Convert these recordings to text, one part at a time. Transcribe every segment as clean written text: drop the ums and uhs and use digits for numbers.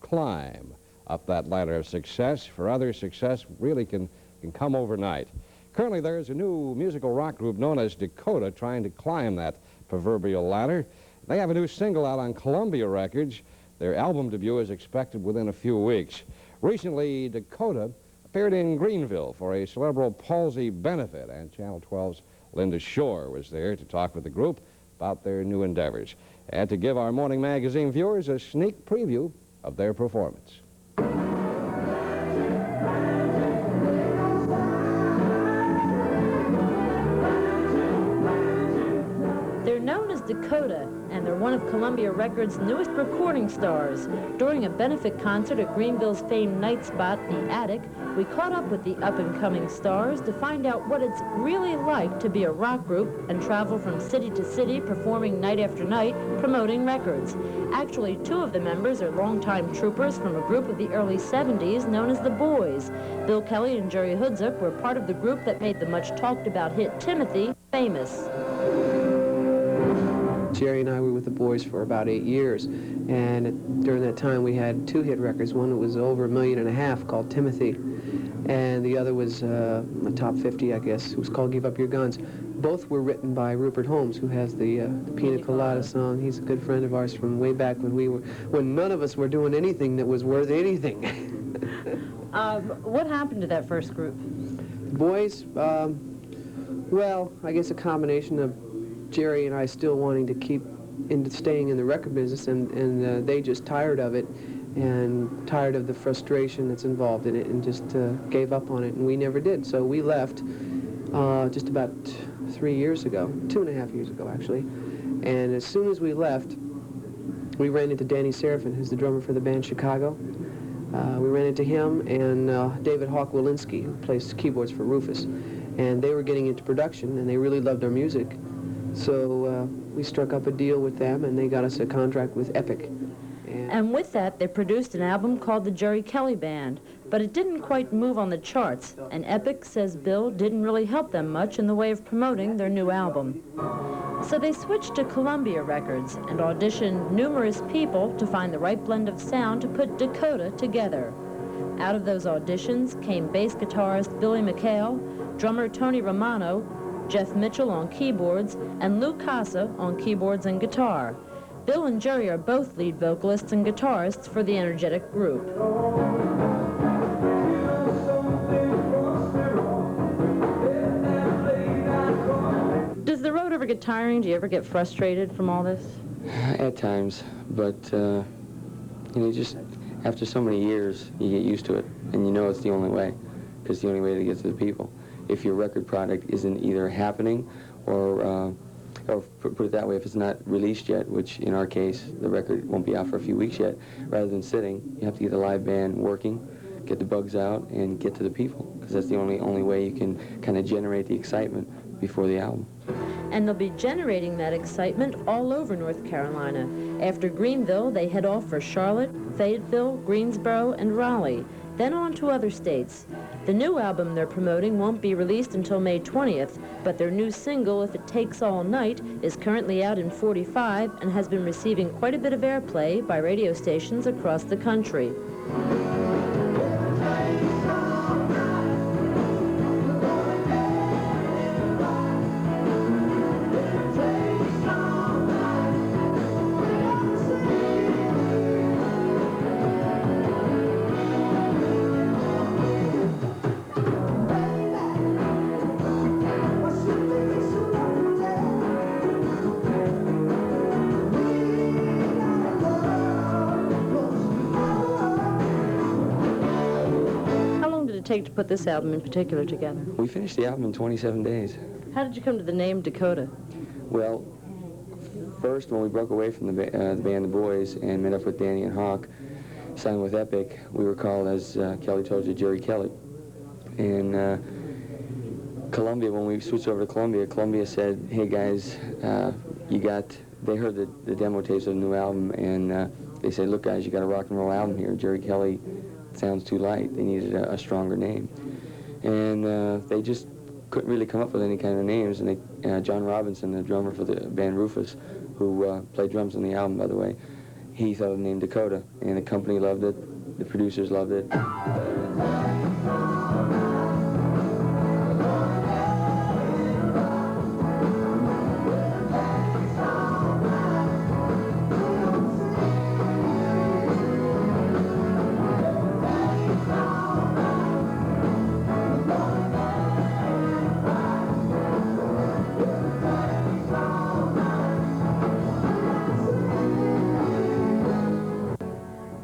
climb up that ladder of success. For others, success really can come overnight. Currently, there's a new musical rock group known as DAKOTA trying to climb that proverbial ladder. They have a new single out on Columbia Records. Their album debut is expected within a few weeks. Recently, DAKOTA appeared in Greenville for a cerebral palsy benefit, and Channel 12's Linda Shore was there to talk with the group about their new endeavors and to give our morning magazine viewers a sneak preview of their performance. They're known as DAKOTA, and they're one of Columbia Records' newest recording stars. During a benefit concert at Greenville's famed night spot, the ATTIC, we caught up with the up-and-coming stars to find out what it's really like to be a rock group and travel from city to city, performing night after night, promoting records. Actually, two of the members are longtime troopers from a group of the early 70s known as the Boys. Bill Kelly and Jerry Hoodzuck were part of the group that made the much-talked-about hit Timothy famous. Jerry and I were with the Boys for about 8 years, and during that time we had two hit records. One that was over $1.5 million called Timothy, and the other was a top 50, I guess. It was called Give Up Your Guns. Both were written by Rupert Holmes, who has the Pina Colada song. He's a good friend of ours from way back when none of us were doing anything that was worth anything. What happened to that first group? Boys, well, I guess a combination of Jerry and I still wanting to keep staying in the record business, and they just tired of it and tired of the frustration that's involved in it, and just gave up on it, and we never did. So we left just about 3 years ago, 2.5 years ago actually, and as soon as we left, we ran into Danny Serafin, who's the drummer for the band Chicago. We ran into him and David Hawk Walensky, who plays keyboards for Rufus, and they were getting into production, and they really loved our music. So we struck up a deal with them, and they got us a contract with ATTIC. And with that, they produced an album called the Jerry Kelly Band, but it didn't quite move on the charts, and ATTIC says Bill didn't really help them much in the way of promoting their new album. So they switched to Columbia Records and auditioned numerous people to find the right blend of sound to put DAKOTA together. Out of those auditions came bass guitarist Billy McHale, drummer Tony Romano, Jeff Mitchell on keyboards, and Lou Casa on keyboards and guitar. Bill and Jerry are both lead vocalists and guitarists for the energetic group. Does the road ever get tiring? Do you ever get frustrated from all this? At times, but you know, just after so many years, you get used to it, and you know it's the only way, because it's the only way to get to the people. If your record product isn't either happening or put it that way, if it's not released yet, which in our case, the record won't be out for a few weeks yet, rather than sitting, you have to get the live band working, get the bugs out, and get to the people, because that's the only way you can kind of generate the excitement before the album. And they'll be generating that excitement all over North Carolina. After Greenville, they head off for Charlotte, Fayetteville, Greensboro, and Raleigh, then on to other states. The new album they're promoting won't be released until May 20th, but their new single, If It Takes All Night, is currently out in 45 and has been receiving quite a bit of airplay by radio stations across the country. Take to put this album in particular together? We finished the album in 27 days. How did you come to the name DAKOTA? Well, first when we broke away from the band The Boys and met up with Danny and Hawk, signed with ATTIC, we were called, as Kelly told you, Jerry Kelly. And Columbia, when we switched over to Columbia, Columbia said, hey guys, they heard the demo tapes of the new album, and they said, look guys, you got a rock and roll album here. Jerry Kelly sounds too light. They needed a stronger name. And they just couldn't really come up with any kind of names. And John Robinson, the drummer for the band Rufus, who played drums on the album, by the way, he thought of the name Dakota, and the company loved it, the producers loved it.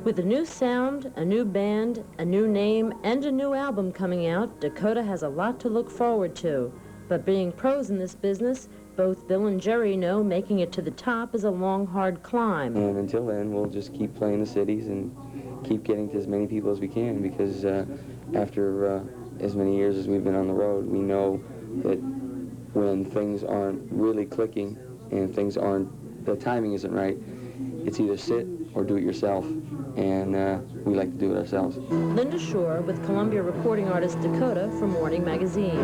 With a new sound, a new band, a new name, and a new album coming out, Dakota has a lot to look forward to. But being pros in this business, both Bill and Jerry know making it to the top is a long, hard climb. And until then, we'll just keep playing the cities and keep getting to as many people as we can, because after as many years as we've been on the road, we know that when things aren't really clicking and things aren't, the timing isn't right, it's either sit or do it yourself, and we like to do it ourselves. Linda Shore with Columbia recording artist Dakota for Morning Magazine.